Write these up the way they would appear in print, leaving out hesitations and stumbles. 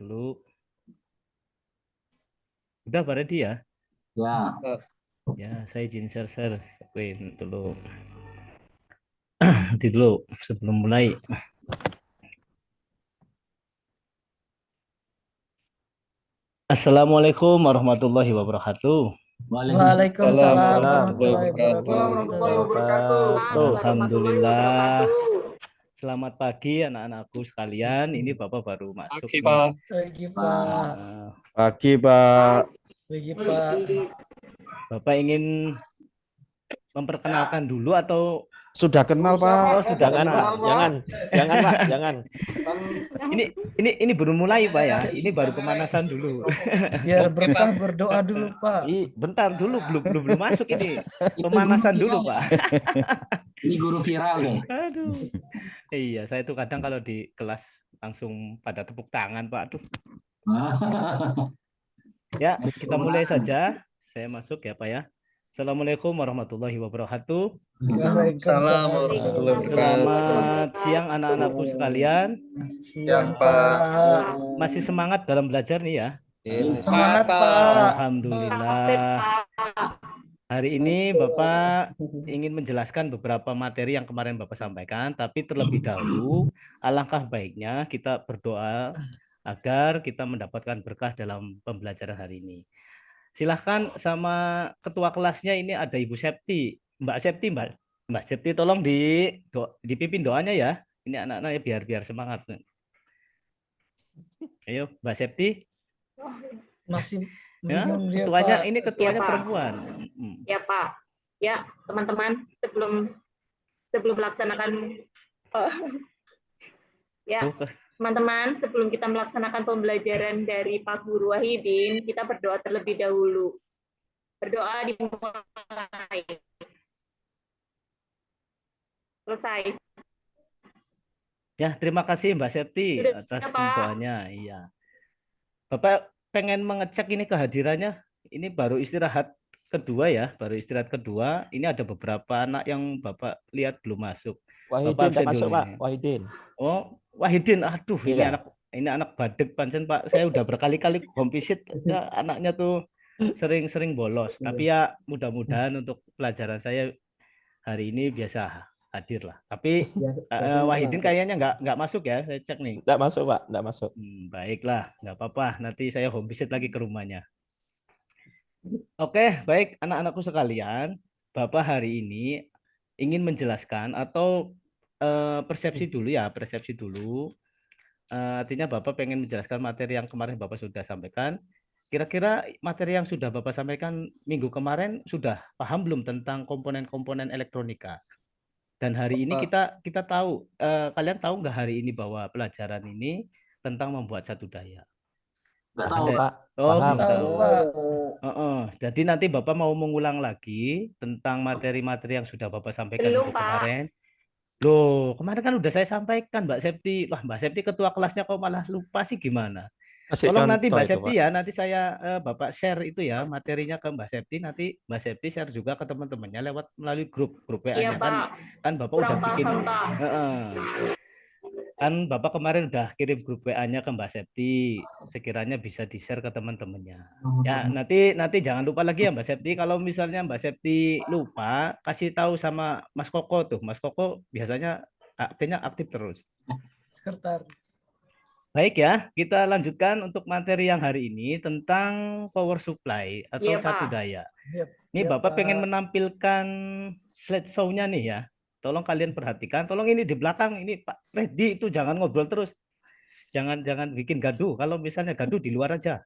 dulu. Udah Pak Redi ya? Ya. Ya, saya izin share screen dulu. Nanti dulu sebelum mulai. Assalamualaikum warahmatullahi wabarakatuh. Waalaikumsalam Warahmatullahi warahmatullahi wabarakatuh. Alhamdulillah. Selamat pagi anak-anakku sekalian. Ini Bapak baru masuk Pagi, nih. Pak. Pagi, Pak. Pagi, Pak. Pagi, Pak. Bapak ingin memperkenalkan dulu atau Sudah kenal, Pak? Oh, sudah Jangan, kenal. Pak. Jangan, Pak. Jangan. Ini baru mulai, Pak ya. Ini baru pemanasan dulu. Biar berkah berdoa dulu, Pak. Bentar dulu, belum masuk ini. Pemanasan dulu, Pak. Ini guru viral deh. Aduh. Iya, saya tuh kadang kalau di kelas langsung pada tepuk tangan, Pak. Aduh. Ya, kita mulai saja. Saya masuk ya, Pak ya. Assalamualaikum warahmatullahi wabarakatuh. Waalaikumsalam warahmatullahi wabarakatuh. Selamat siang anak-anakku sekalian. Siang, Pak. Masih semangat dalam belajar nih ya? Semangat, Pak. Alhamdulillah. Hari ini Bapak ingin menjelaskan beberapa materi yang kemarin Bapak sampaikan, tapi terlebih dahulu alangkah baiknya kita berdoa agar kita mendapatkan berkah dalam pembelajaran hari ini. Silahkan sama ketua kelasnya, ini ada Ibu Septi. Mbak Septi tolong dipimpin doanya ya. Ini anak-anaknya biar semangat. Ayo Mbak Septi. Masih Ya, bingung dia, ketuanya, Pak. ini ketuanya Ya, Pak. perempuan. Ya Pak, ya teman-teman, sebelum melaksanakan ya teman-teman, sebelum kita melaksanakan pembelajaran dari Pak Guru Wahidin, kita berdoa terlebih dahulu. Berdoa dimulai. Selesai. Ya, terima kasih Mbak Septi Sudah, atas Pak. doanya. Iya. Bapak pengen mengecek ini kehadirannya. Ini baru istirahat kedua ya, Ini ada beberapa anak yang Bapak lihat belum masuk. Wahidin Bapak tak masuk, dulu Pak. ini. Wahidin. Oh, Wahidin. Aduh, Iya. ini anak badek pancen Pak. Saya udah berkali-kali home visit, ya, anaknya tuh sering bolos. Tapi ya mudah-mudahan untuk pelajaran saya hari ini biasa hadir lah. Tapi Wahidin kayaknya nggak masuk ya. Saya cek nih. Tak masuk, Pak. Tak masuk. Baiklah, nggak apa-apa. Nanti saya home visit lagi ke rumahnya. Oke, baik anak-anakku sekalian. Bapak hari ini ingin menjelaskan atau persepsi dulu. Artinya Bapak pengen menjelaskan materi yang kemarin Bapak sudah sampaikan. Kira-kira materi yang sudah Bapak sampaikan minggu kemarin sudah paham belum tentang komponen-komponen elektronika? Dan hari ini kita tahu, kalian tahu nggak hari ini bahwa pelajaran ini tentang membuat satu daya? Nggak tahu, Pak. Oh, Paham. belum tahu. Pak. Jadi nanti Bapak mau mengulang lagi tentang materi-materi yang sudah Bapak sampaikan Belum, minggu Pak. kemarin. Loh, kemarin kan udah saya sampaikan, Mbak Septi. Wah, Mbak Septi ketua kelasnya kok malah lupa sih gimana? Masih Tolong nanti contoh Mbak itu, Septi Pak. ya, nanti saya Bapak share itu ya materinya ke Mbak Septi, nanti Mbak Septi share juga ke teman-temannya lewat melalui grup Iya WA-nya Pak. kan Bapak Kurang udah bikin. paham, Pak. Kan Bapak kemarin udah kirim grup WA-nya ke Mbak Septi, sekiranya bisa di-share ke teman-temannya. Ya, nanti jangan lupa lagi ya Mbak Septi, kalau misalnya Mbak Septi lupa, kasih tahu sama Mas Koko tuh. Mas Koko biasanya aktifnya aktif terus. Sekretaris. Baik ya, kita lanjutkan untuk materi yang hari ini tentang power supply atau Iya, satu Pak. daya. Yep, Ini ya, Bapak Pak. pengen menampilkan slideshow-nya nih ya. Tolong kalian perhatikan. Tolong ini di belakang ini Pak Freddy itu jangan ngobrol terus. Jangan bikin gaduh. Kalau misalnya gaduh di luar aja.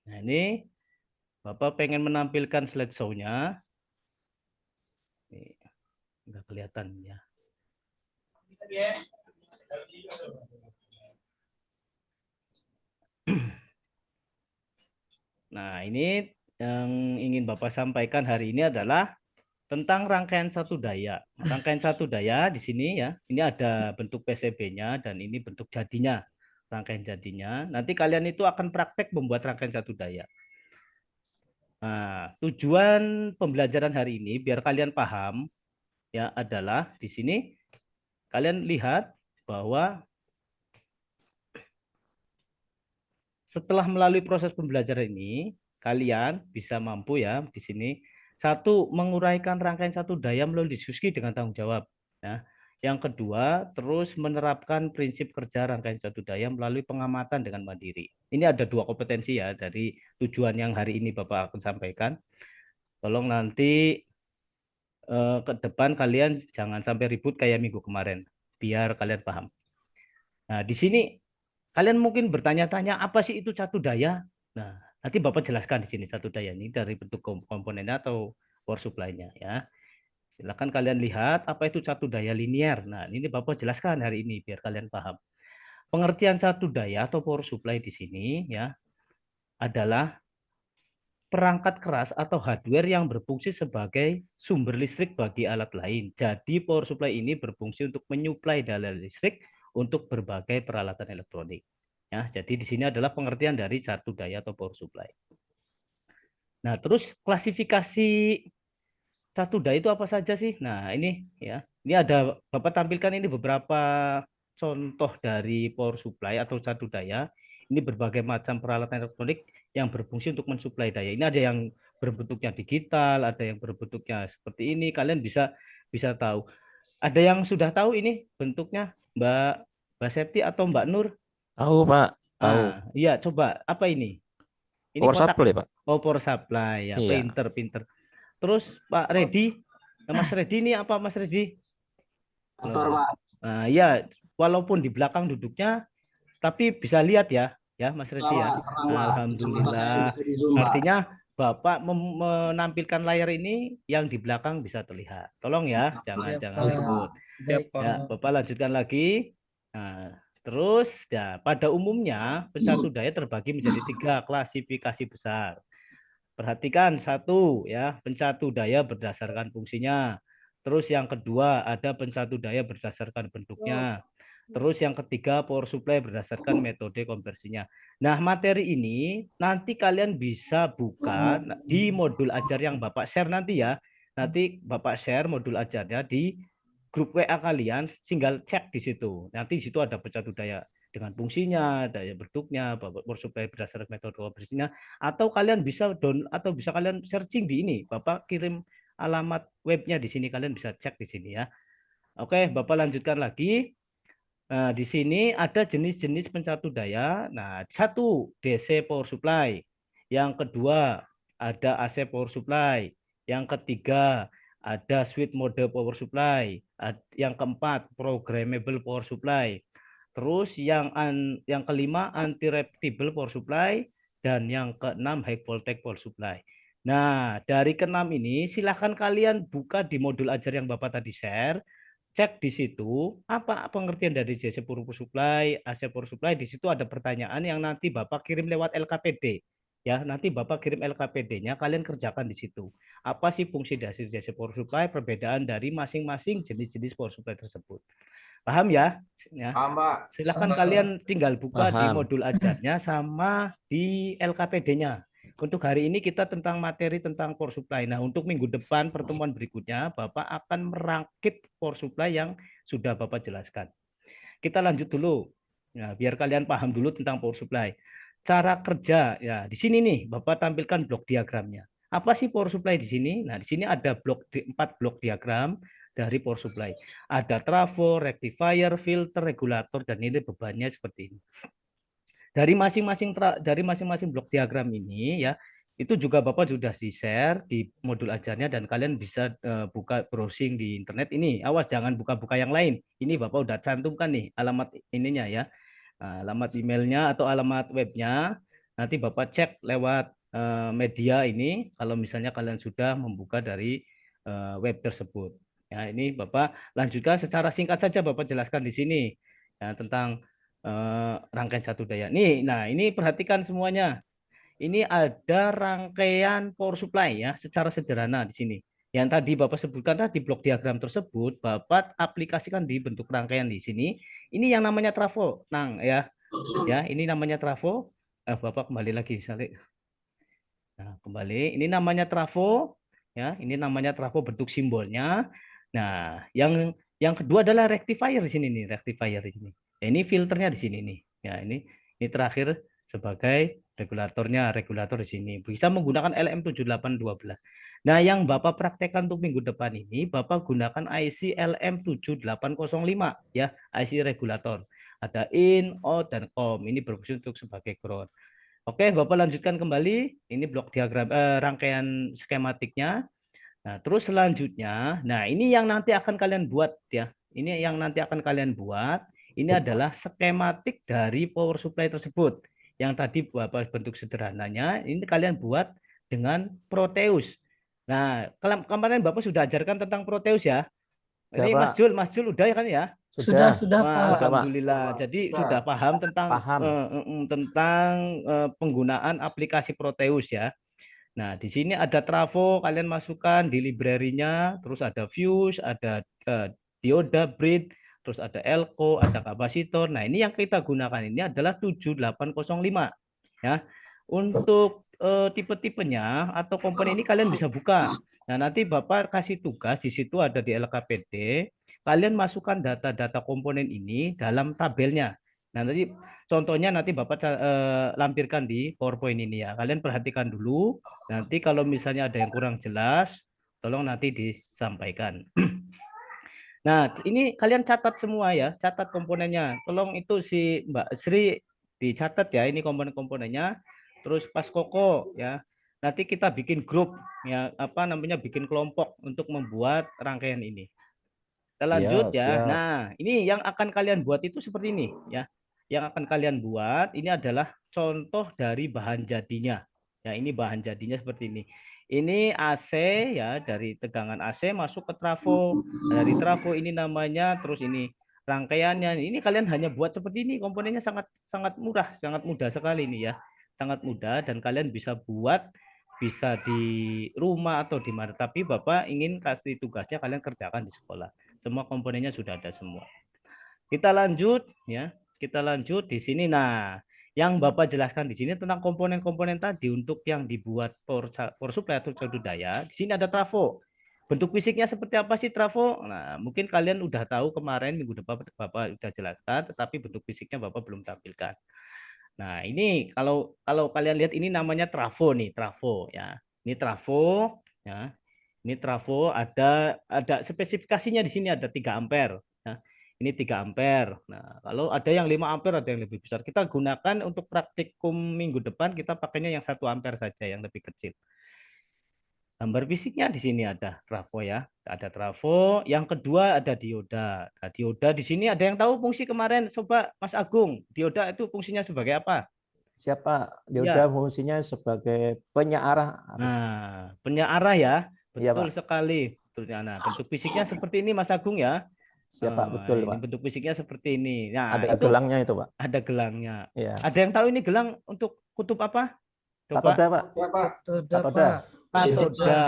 Nah, ini Bapak pengen menampilkan slideshow-nya. Nih, nggak kelihatan ya. Nah, ini yang ingin Bapak sampaikan hari ini adalah tentang rangkaian satu daya. Rangkaian satu daya di sini ya, ini ada bentuk PCB-nya dan ini bentuk jadinya, rangkaian jadinya. Nanti kalian itu akan praktek membuat rangkaian satu daya. Nah, tujuan pembelajaran hari ini biar kalian paham ya adalah di sini kalian lihat bahwa setelah melalui proses pembelajaran ini, kalian bisa mampu ya di sini satu menguraikan rangkaian satu daya melalui diskusi dengan tanggung jawab. Ya. Yang kedua, terus menerapkan prinsip kerja rangkaian satu daya melalui pengamatan dengan mandiri. Ini ada 2 kompetensi ya dari tujuan yang hari ini Bapak akan sampaikan. Tolong nanti ke depan kalian jangan sampai ribut kayak minggu kemarin, biar kalian paham. Nah, di sini kalian mungkin bertanya-tanya apa sih itu catu daya? Nah, nanti Bapak jelaskan di sini catu daya ini dari bentuk komponennya atau power supply-nya ya. Silakan kalian lihat apa itu catu daya linear. Nah, ini Bapak jelaskan hari ini biar kalian paham. Pengertian catu daya atau power supply di sini ya adalah perangkat keras atau hardware yang berfungsi sebagai sumber listrik bagi alat lain. Jadi power supply ini berfungsi untuk menyuplai daya listrik untuk berbagai peralatan elektronik. Ya, jadi di sini adalah pengertian dari catu daya atau power supply. Nah, terus klasifikasi catu daya itu apa saja sih? Nah, ini ya. Ini ada Bapak tampilkan ini beberapa contoh dari power supply atau catu daya. Ini berbagai macam peralatan elektronik yang berfungsi untuk mensuplai daya. Ini ada yang berbentuknya digital, ada yang berbentuknya seperti ini. Kalian bisa tahu. Ada yang sudah tahu ini bentuknya, Mbak Septi atau Mbak Nur? Tahu, Pak. Tahu. Ah, iya, coba apa ini? Ini Power kotak. supply, Pak. Oh, power supply ya, Iya. pinter. Terus Pak Redi, Mas Redi ini apa Mas Redi? Motor, Pak. Nah, ya, walaupun di belakang duduknya, tapi bisa lihat ya, Mas Redi ya. Pak, tenang, Pak. Kacamata saya Alhamdulillah. bisa di zoom, Pak. Artinya Bapak menampilkan layar ini yang di belakang bisa terlihat. Tolong ya, jangan Siap, Pak. ribut. Siap, Ya, Pak. Bapak lanjutkan lagi. Nah, terus ya pada umumnya pencatu daya terbagi menjadi 3 klasifikasi besar. Perhatikan satu ya, pencatu daya berdasarkan fungsinya. Terus yang kedua ada pencatu daya berdasarkan bentuknya. Terus yang ketiga power supply berdasarkan metode konversinya. Nah, materi ini nanti kalian bisa buka di modul ajar yang Bapak share nanti ya. Nanti Bapak share modul ajarnya di grup WA kalian, tinggal cek di situ. Nanti di situ ada pencatu daya dengan fungsinya, daya bentuknya, power supply berdasarkan metode konversinya, atau kalian bisa atau bisa kalian searching di ini. Bapak kirim alamat webnya di sini, kalian bisa cek di sini ya. Oke, Bapak lanjutkan lagi. Nah, di sini ada jenis-jenis pencatu daya. Nah, satu DC power supply. Yang kedua ada AC power supply. Yang ketiga ada switch mode power supply. Yang keempat programmable power supply. Terus yang kelima anti-reactable power supply dan yang keenam high voltage power supply. Nah, dari keenam ini silahkan kalian buka di modul ajar yang Bapak tadi share. Cek di situ apa pengertian dari DC power supply, AC power supply. Di situ ada pertanyaan yang nanti Bapak kirim lewat LKPD. Ya, nanti Bapak kirim LKPD-nya, kalian kerjakan di situ. Apa sih fungsi dari DC power supply, perbedaan dari masing-masing jenis-jenis power supply tersebut. Paham ya? Paham, Pak. Silahkan Paham, kalian tinggal buka di Paham. modul ajarnya sama di LKPD-nya. Untuk hari ini kita tentang materi tentang power supply. Nah, untuk minggu depan pertemuan berikutnya Bapak akan merakit power supply yang sudah Bapak jelaskan. Kita lanjut dulu. Nah, biar kalian paham dulu tentang power supply. Cara kerja ya di sini nih Bapak tampilkan blok diagramnya. Apa sih power supply di sini? Nah, di sini ada 4 blok diagram dari power supply. Ada trafo, rectifier, filter, regulator, dan ini bebannya seperti ini. Dari masing-masing blok diagram ini ya, itu juga Bapak sudah di-share di modul ajarnya dan kalian bisa buka browsing di internet ini. Awas jangan buka-buka yang lain. Ini Bapak udah cantumkan nih alamat ininya ya. Alamat emailnya atau alamat webnya. Nanti Bapak cek lewat media ini kalau misalnya kalian sudah membuka dari web tersebut. Ya, ini Bapak lanjutkan secara singkat saja Bapak jelaskan di sini ya, tentang rangkaian satu daya. Nah ini perhatikan semuanya. Ini ada rangkaian power supply ya, secara sederhana di sini. Yang tadi Bapak sebutkan tadi blok diagram tersebut, Bapak aplikasikan di bentuk rangkaian di sini. Ini yang namanya trafo, Nang ya. Ya, ini namanya trafo. Bapak kembali lagi, Saleh. Nah, kembali, ini namanya trafo, ya, ini namanya trafo bentuk simbolnya. Nah, yang kedua adalah rectifier di sini nih, rectifier di sini. Ya, ini filternya di sini nih. Ya, ini terakhir sebagai regulatornya, regulator di sini. Bisa menggunakan LM7812. Nah, yang Bapak praktekkan untuk minggu depan ini, Bapak gunakan IC LM7805, ya, IC regulator. Ada in, out, dan com. Ini berfungsi untuk sebagai ground. Oke, Bapak lanjutkan kembali. Ini blok diagram rangkaian skematiknya. Nah, terus selanjutnya, nah ini yang nanti akan kalian buat ya. Ini yang nanti akan kalian buat. Ini adalah skematik dari power supply tersebut. Yang tadi Bapak bentuk sederhananya, ini kalian buat dengan Proteus. Nah, kemarin Bapak sudah ajarkan tentang Proteus ya. Ya, Ini Pak. Mas Jul udah ya kan ya? Sudah, Wah, Pak. alhamdulillah. Jadi sudah paham tentang Paham. penggunaan aplikasi Proteus ya. Nah, di sini ada trafo, kalian masukkan di library-nya, terus ada fuse, ada dioda, bridge, terus ada elko, ada kapasitor. Nah, ini yang kita gunakan ini adalah 7805 ya. Untuk tipe-tipenya atau komponen ini kalian bisa buka. Nah, nanti Bapak kasih tugas di situ ada di LKPD, kalian masukkan data-data komponen ini dalam tabelnya. Nah, nanti contohnya nanti Bapak lampirkan di PowerPoint ini ya. Kalian perhatikan dulu. Nanti kalau misalnya ada yang kurang jelas, tolong nanti disampaikan. Nah, ini kalian catat semua ya, catat komponennya. Tolong itu si Mbak Sri dicatat ya, ini komponen-komponennya. Terus pas Koko ya. Nanti kita bikin grup ya, apa namanya, bikin kelompok untuk membuat rangkaian ini. Kita lanjut ya. Siap. Nah, ini yang akan kalian buat itu seperti ini ya. Yang akan kalian buat ini adalah contoh dari bahan jadinya. Ya, ini bahan jadinya seperti ini. Ini AC ya, dari tegangan AC masuk ke trafo. Dari trafo ini namanya, terus ini rangkaiannya. Ini kalian hanya buat seperti ini, komponennya sangat sangat mudah sekali ini ya. Sangat mudah dan kalian bisa buat bisa di rumah atau di mana. Tapi Bapak ingin kasih tugasnya kalian kerjakan di sekolah. Semua komponennya sudah ada semua. Kita lanjut ya. Kita lanjut di sini. Nah, yang Bapak jelaskan di sini tentang komponen-komponen tadi untuk yang dibuat power supply atau sumber daya. Di sini ada trafo. Bentuk fisiknya seperti apa sih trafo? Nah, mungkin kalian udah tahu kemarin minggu depan Bapak udah jelaskan, tetapi bentuk fisiknya Bapak belum tampilkan. Nah, ini kalau kalian lihat ini namanya trafo nih, trafo ya. Ini trafo ya. Ini trafo ada spesifikasinya di sini ada 3 ampere ya. Ini 3 ampere. Nah, kalau ada yang 5 ampere ada yang lebih besar. Kita gunakan untuk praktikum minggu depan kita pakainya yang 1 ampere saja yang lebih kecil. Gambar fisiknya di sini ada trafo ya. Ada trafo. Yang kedua ada dioda. Nah, dioda di sini ada yang tahu fungsi kemarin? Coba Mas Agung, dioda itu fungsinya sebagai apa? Siapa? Dioda fungsinya sebagai penyearah. Nah, penyearah ya. Iya, Betul Pak. sekali. Nah, bentuk fisiknya seperti ini Mas Agung ya. Siapa? Betul, Pak. Bentuk fisiknya seperti ini. Nah, ada gelangnya itu, Pak. Ada gelangnya. Iya. Ada yang tahu ini gelang untuk kutub apa? Coba. Katoda, Pak. Katoda. Katoda.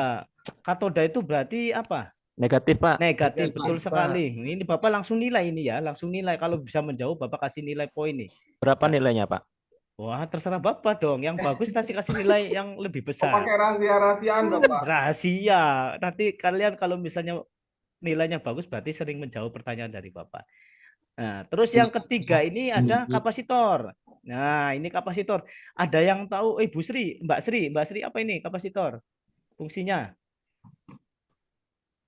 Katoda itu berarti apa? Negatif, Pak. Negatif, betul sekali. Ini Bapak langsung nilai ini ya, langsung nilai. Kalau bisa menjawab, Bapak kasih nilai poin nih. Berapa nilainya, Pak? Wah, terserah Bapak dong. Yang bagus nanti kasih nilai yang lebih besar. Pakai rahasia-rahasiaan, Bapak. Rahasia. Nanti kalian kalau misalnya nilainya bagus, berarti sering menjawab pertanyaan dari Bapak. Nah, terus yang ketiga ini ada kapasitor. Nah, ini kapasitor. Ada yang tahu, Bu Sri, Mbak Sri apa ini kapasitor? Fungsinya?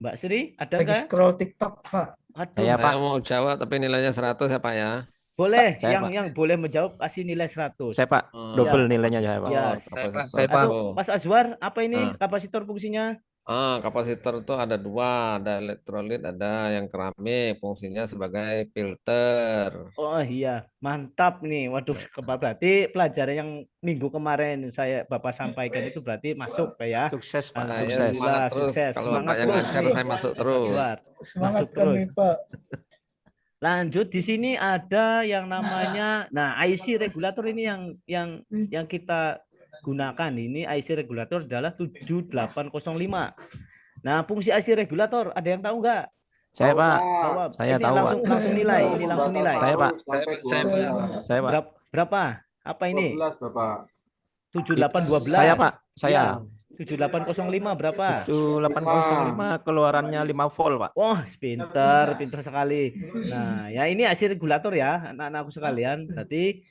Mbak Sri, ada Lagi nggak? scroll TikTok, Pak. Aduh, Ya, Pak. Saya mau jawab tapi nilainya 100 ya Pak ya. boleh, Saya, yang boleh menjawab kasih nilai 100. Saya, Pak. Double nilainya ya, Pak. Ya. Saya Pak. Mas Azwar, apa ini kapasitor fungsinya? Kapasitor itu ada 2, ada elektrolit, ada yang keramik, fungsinya sebagai filter. Oh iya, mantap nih. Waduh, berarti pelajaran yang minggu kemarin Bapak sampaikan itu berarti masuk ya. Sukses, Pak. Nah, Sukses. ya, semangat terus. Sukses. Kalau Semangat Bapak yang terus ngajar nih. saya masuk terus. Semangat Masuk terus. kami, Pak. Lanjut di sini ada yang namanya, nah IC regulator ini yang kita gunakan. Ini IC regulator adalah 7805. Nah, fungsi IC regulator ada yang tahu nggak? Saya, Pak. Jawab. Saya Ini tahu, Pak. langsung nilai. Ini langsung nilai. Saya, Pak. Saya, Pak. Saya, Pak. Berapa? Apa ini? 12, Bapak. 7812. Saya Pak, saya. 7805 berapa? 7805 keluarannya 5 volt Pak. Wah, pinter sekali. Nah, ya ini AC regulator ya, anak-anakku sekalian. Tadi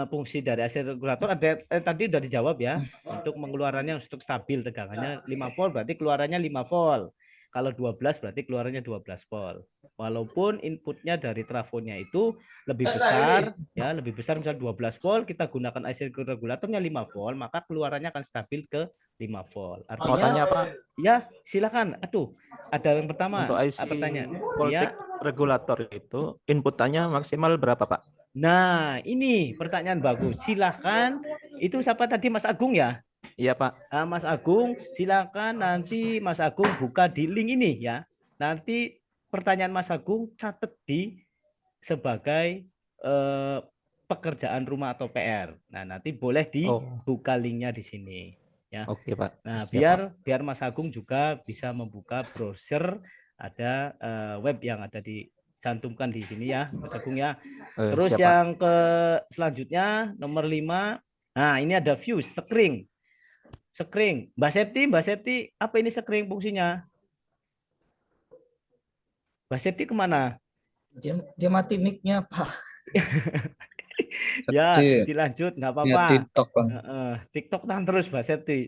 fungsi dari AC regulator ada tadi udah dijawab ya. Untuk mengeluarannya untuk stabil tegangannya 5 volt berarti keluarannya 5 volt. Kalau 12 berarti keluarannya 12 volt. Walaupun inputnya dari trafonya itu lebih besar ya, lebih besar misalnya 12 volt, kita gunakan AC regulatornya 5 volt, maka keluarannya akan stabil ke 5 volt. Mau Artinya tanya Pak, ya, silakan. Aduh, ada yang pertama. untuk IC Apa tanya? voltage Ya. regulator itu inputannya maksimal berapa Pak? Nah, ini pertanyaan bagus. Silakan. Itu siapa tadi, Mas Agung ya? Iya Pak. Mas Agung, silakan nanti Mas Agung buka di link ini ya. Nanti pertanyaan Mas Agung catat di sebagai pekerjaan rumah atau PR. Nah, nanti boleh dibuka linknya di sini ya. Oke Pak. Nah, Siap, Pak. biar Mas Agung juga bisa membuka browser, ada web yang ada dicantumkan di sini ya, Mas Agung ya. Terus Siap, Pak. yang ke selanjutnya nomor 5. Nah, ini ada view screen. Screen. Mbak Septi, apa ini screen fungsinya? Mbak Septi kemana? Dia mati mic-nya, Pak. Ya, dilanjut nggak apa-apa. Ya, TikTok, Bang. TikTok tahan terus, Mbak Septi.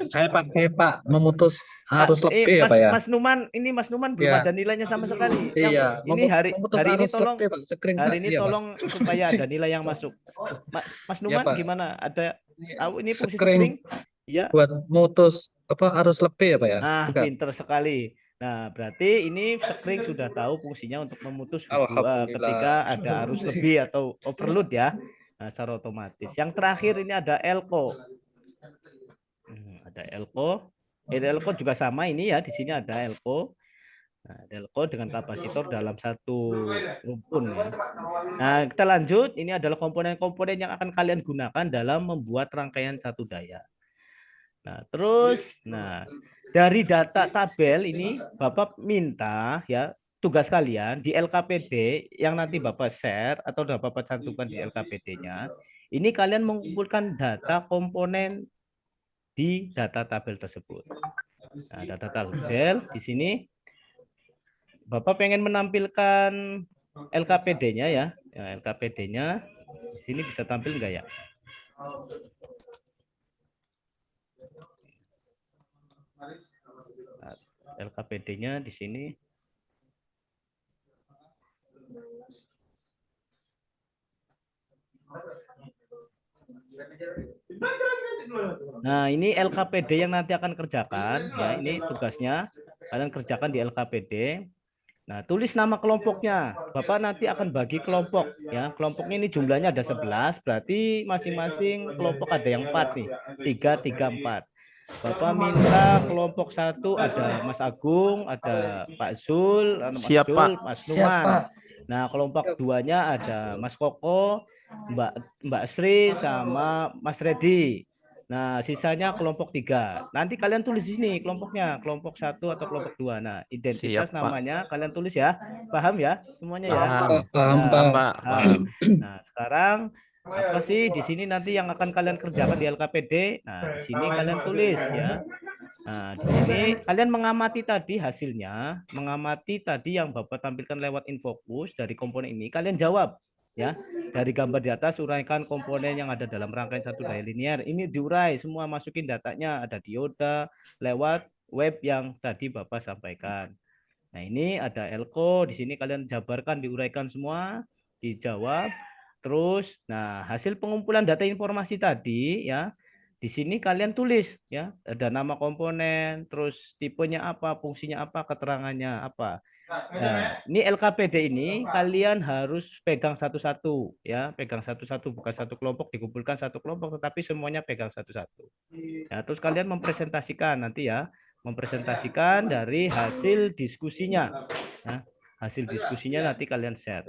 Saya pakai Pak memutus arus lebih ya Pak ya. Mas Numan, ini Mas Numan belum Ya. ada nilainya sama sekali. Iya, Ini hari memutus ini arus tolong lebih, Pak. Screen, Pak. hari ini Iya, Pak. tolong supaya ada nilai yang masuk. Mas Numan Pak. gimana? Ada tahu ini fungsi Screen. screen? Ya. Buat memutus arus lebih ya Pak ya. Ah, Bukan. pinter sekali. Nah, berarti ini screen sudah tahu fungsinya untuk memutus Alhamdulillah. ketika ada arus lebih atau overload ya. Nah, secara otomatis. Yang terakhir ini ada elko. Ada elko. Elko juga sama ini ya. Di sini ada elko. Nah, elko dengan kapasitor dalam satu rumpun ya. Nah, kita lanjut. Ini adalah komponen-komponen yang akan kalian gunakan dalam membuat rangkaian satu daya. Nah, terus dari data tabel ini Bapak minta ya tugas kalian di LKPD yang nanti Bapak share atau Bapak cantumkan di LKPD-nya. Ini kalian mengumpulkan data komponen di data tabel tersebut. Nah, data tabel di sini Bapak pengen menampilkan LKPD-nya ya. LKPD-nya di sini bisa tampil enggak ya? LKPD-nya di sini. Nah, ini LKPD yang nanti akan kerjakan ya. Ini tugasnya kalian kerjakan di LKPD. Nah, tulis nama kelompoknya. Bapak nanti akan bagi kelompok ya. Kelompoknya ini jumlahnya ada 11, berarti masing-masing kelompok ada yang 4 nih. 3, 3, 4. Bapak minta kelompok 1 ada Mas Agung, ada Pak Zul, Mas Siap, Zul, Pak. Mas Siap, Numan. Pak. Nah, kelompok 2-nya ada Mas Koko, Mbak Sri sama Mas Redi. Nah, sisanya kelompok 3. Nanti kalian tulis di sini kelompoknya, kelompok 1 atau kelompok 2. Nah, identitas Siap, Pak. namanya kalian tulis ya. Paham ya semuanya ya? Paham, Paham, Nah, Pak. paham. Nah, sekarang apa sih di sini nanti yang akan kalian kerjakan di LKPD? Nah, di sini kalian tulis ya. Nah, di sini kalian mengamati tadi hasilnya, mengamati tadi yang Bapak tampilkan lewat infocus dari komponen ini, kalian jawab ya. Dari gambar di atas uraikan komponen yang ada dalam rangkaian satu daya linear. Ini diurai, semua masukin datanya, ada dioda lewat web yang tadi Bapak sampaikan. Nah, ini ada elko, di sini kalian jabarkan, diuraikan semua, dijawab. Terus, nah hasil pengumpulan data informasi tadi ya, di sini kalian tulis ya, ada nama komponen, terus tipenya apa, fungsinya apa, keterangannya apa. Nah, ini LKPD ini kalian harus pegang satu-satu ya, pegang satu-satu, bukan satu kelompok dikumpulkan satu kelompok, tetapi semuanya pegang satu-satu. Ya, terus kalian mempresentasikan nanti ya, mempresentasikan dari hasil diskusinya. Nah, hasil diskusinya nanti kalian share.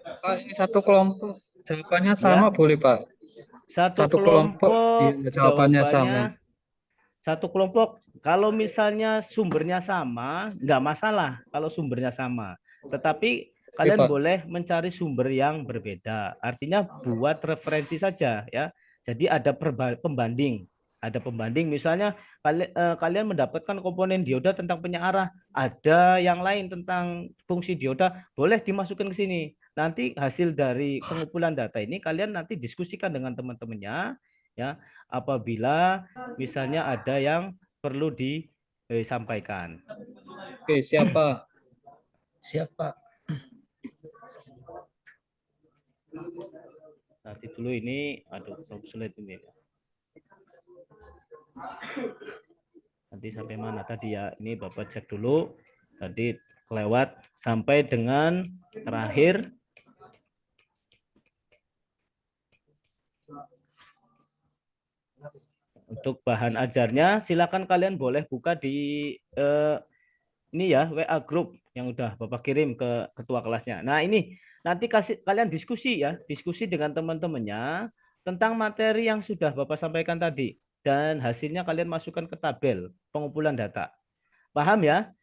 Pak, ini satu kelompok. Jawabannya sama boleh, Pak? Satu kelompok iya, jawabannya sama. Satu kelompok kalau misalnya sumbernya sama nggak masalah kalau sumbernya sama, tetapi kalian Pak. boleh mencari sumber yang berbeda. Artinya buat referensi saja ya. Jadi ada pembanding. Ada pembanding misalnya kalian mendapatkan komponen dioda tentang penyearah, ada yang lain tentang fungsi dioda, boleh dimasukkan ke sini. Nanti hasil dari pengumpulan data ini kalian nanti diskusikan dengan teman-temannya ya. Apabila misalnya ada yang perlu disampaikan. Oke, siapa? Siapa? Nanti dulu ini, aduh, sulit ini. Nanti sampai mana tadi ya? Ini Bapak cek dulu. Tadi kelewat sampai dengan terakhir. Untuk bahan ajarnya, silakan kalian boleh buka di ini ya, WA group yang udah Bapak kirim ke ketua kelasnya. Nah ini nanti kalian diskusi ya, diskusi dengan teman-temannya tentang materi yang sudah Bapak sampaikan tadi. Dan hasilnya kalian masukkan ke tabel pengumpulan data. Paham ya?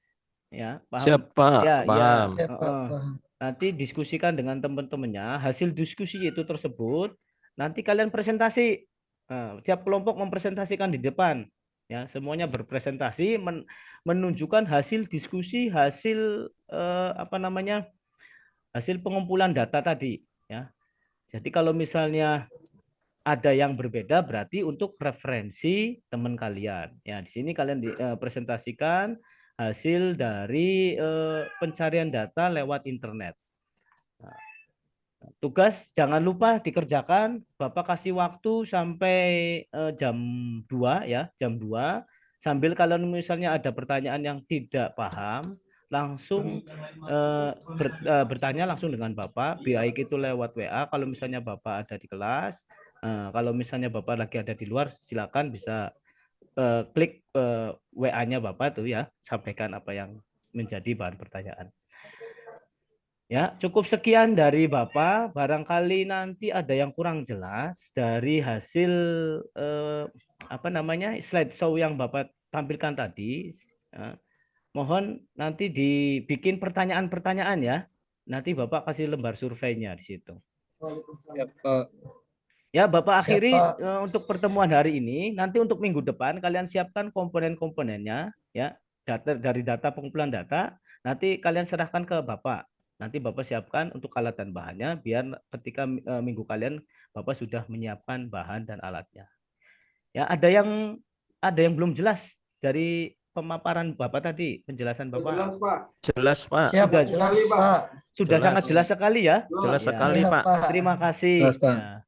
Ya, paham. Siap, Pak. Ya, Paham. ya. Siapa? Paham. Nanti diskusikan dengan teman-temannya, hasil diskusi itu tersebut, nanti kalian presentasi. Tiap kelompok mempresentasikan di depan. Ya, semuanya berpresentasi menunjukkan hasil diskusi, hasil apa namanya? Hasil pengumpulan data tadi, ya. Jadi kalau misalnya ada yang berbeda berarti untuk referensi teman kalian. Ya, di sini kalian presentasikan hasil dari pencarian data lewat internet. Nah, tugas jangan lupa dikerjakan. Bapak kasih waktu sampai jam 2 ya, jam 2. Sambil kalian misalnya ada pertanyaan yang tidak paham, langsung bertanya langsung dengan Bapak, baik itu lewat WA kalau misalnya Bapak ada di kelas. Kalau misalnya Bapak lagi ada di luar, silakan bisa klik WA-nya Bapak tuh ya, sampaikan apa yang menjadi bahan pertanyaan. Ya, cukup sekian dari Bapak. Barangkali nanti ada yang kurang jelas dari hasil apa namanya slideshow yang Bapak tampilkan tadi. Mohon nanti dibikin pertanyaan-pertanyaan ya. Nanti Bapak kasih lembar surveinya di situ. Siapa? Ya, Bapak akhiri Siapa? untuk pertemuan hari ini. Nanti untuk minggu depan kalian siapkan komponen-komponennya ya, dari data pengumpulan data. Nanti kalian serahkan ke Bapak. Nanti Bapak siapkan untuk alat dan bahannya biar ketika minggu kalian Bapak sudah menyiapkan bahan dan alatnya. Ya, ada yang belum jelas dari pemaparan Bapak tadi, penjelasan Bapak. Jelas, Pak. Jelas, Pak. Siap, Sudah jelas, Pak. Pak. Sudah Jelas. sangat jelas sekali ya. Jelas Ya. sekali, Iya, Pak. Pak. Terima kasih. Jelas, Pak. Ya.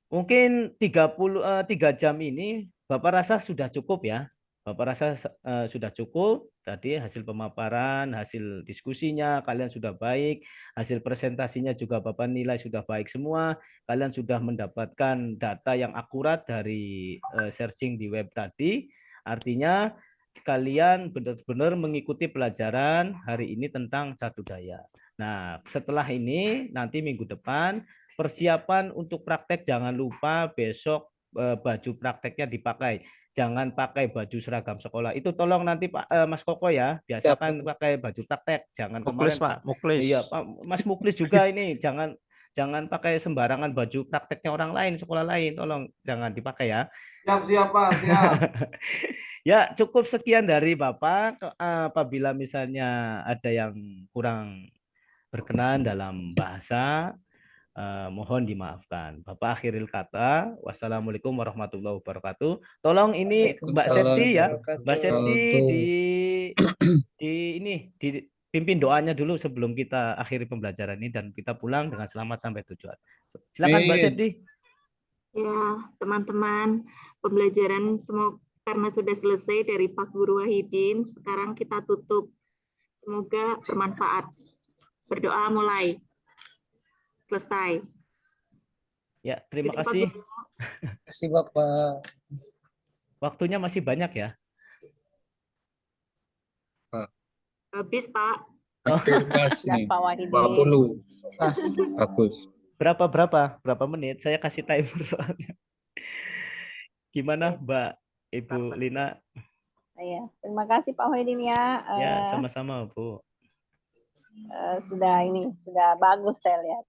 Mungkin 3 jam ini Bapak rasa sudah cukup ya. Bapak rasa sudah cukup. Tadi hasil pemaparan, hasil diskusinya kalian sudah baik, hasil presentasinya juga Bapak nilai sudah baik semua. Kalian sudah mendapatkan data yang akurat dari searching di web tadi. Artinya kalian benar-benar mengikuti pelajaran hari ini tentang Cadu Dayak. Nah, setelah ini nanti minggu depan persiapan untuk praktek jangan lupa besok baju prakteknya dipakai. Jangan pakai baju seragam sekolah. Itu tolong nanti Pak Mas Koko ya, biasakan pakai baju praktek. Jangan Muklis, kemarin Pak. Muklis. Iya, Pak Mas Muklis juga ini jangan pakai sembarangan baju prakteknya orang lain, sekolah lain. Tolong jangan dipakai ya. Siap, Pak. Siap. Ya, cukup sekian dari Bapak. Apabila misalnya ada yang kurang berkenan dalam bahasa, mohon dimaafkan. Bapak akhiril kata. Wassalamualaikum warahmatullahi wabarakatuh. Tolong ini Mbak Septi ya, Mbak Septi dipimpin doanya dulu sebelum kita akhiri pembelajaran ini dan kita pulang dengan selamat sampai tujuan. Silakan Mbak Septi. Ya, teman-teman, pembelajaran karena sudah selesai dari Pak Guru Wahidin, sekarang kita tutup. Semoga bermanfaat. Berdoa mulai. Selesai. Ya, terima Jadi, Pak kasih. Guru, Terima kasih, Bapak. Waktunya masih banyak ya. habis, Pak. Akhir pas nih. Pak Wahidin. 40. Pas. Bagus. Berapa menit? Saya kasih timer soalnya. Gimana Mbak Ibu Lina? Iya, terima kasih Pak Wahidin ya. Ya, sama-sama Bu. sudah bagus saya lihat.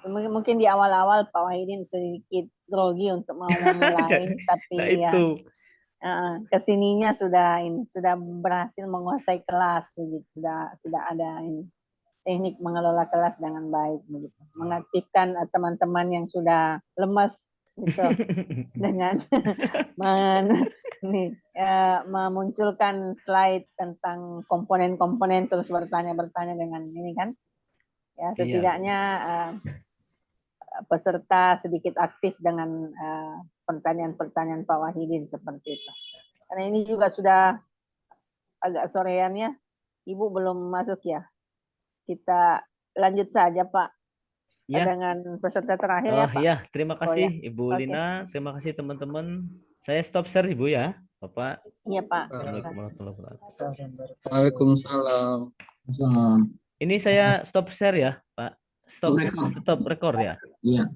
Mungkin di awal-awal Pak Wahidin sedikit grogi untuk mau memulai, tapi Nah ya itu. kesininya sudah berhasil menguasai kelas begitu, sudah ada teknik mengelola kelas dengan baik begitu, mengaktifkan teman-teman yang sudah lemas gitu dengan memunculkan slide tentang komponen-komponen terus bertanya-bertanya dengan ini kan ya, setidaknya peserta sedikit aktif dengan pertanyaan-pertanyaan Pak Wahidin seperti itu. Karena ini juga sudah agak sorean ya, Ibu belum masuk ya. Kita lanjut saja Pak Ya. dengan peserta terakhir ya Oh Pak. iya, terima kasih Ibu Oke. Lina, terima kasih teman-teman. Saya stop share Ibu ya, Bapak. Iya Pak. Assalamualaikum warahmatullahi wabarakatuh. Waalaikumsalam. Ini saya stop share ya, Pak. Stop record ya. Iya.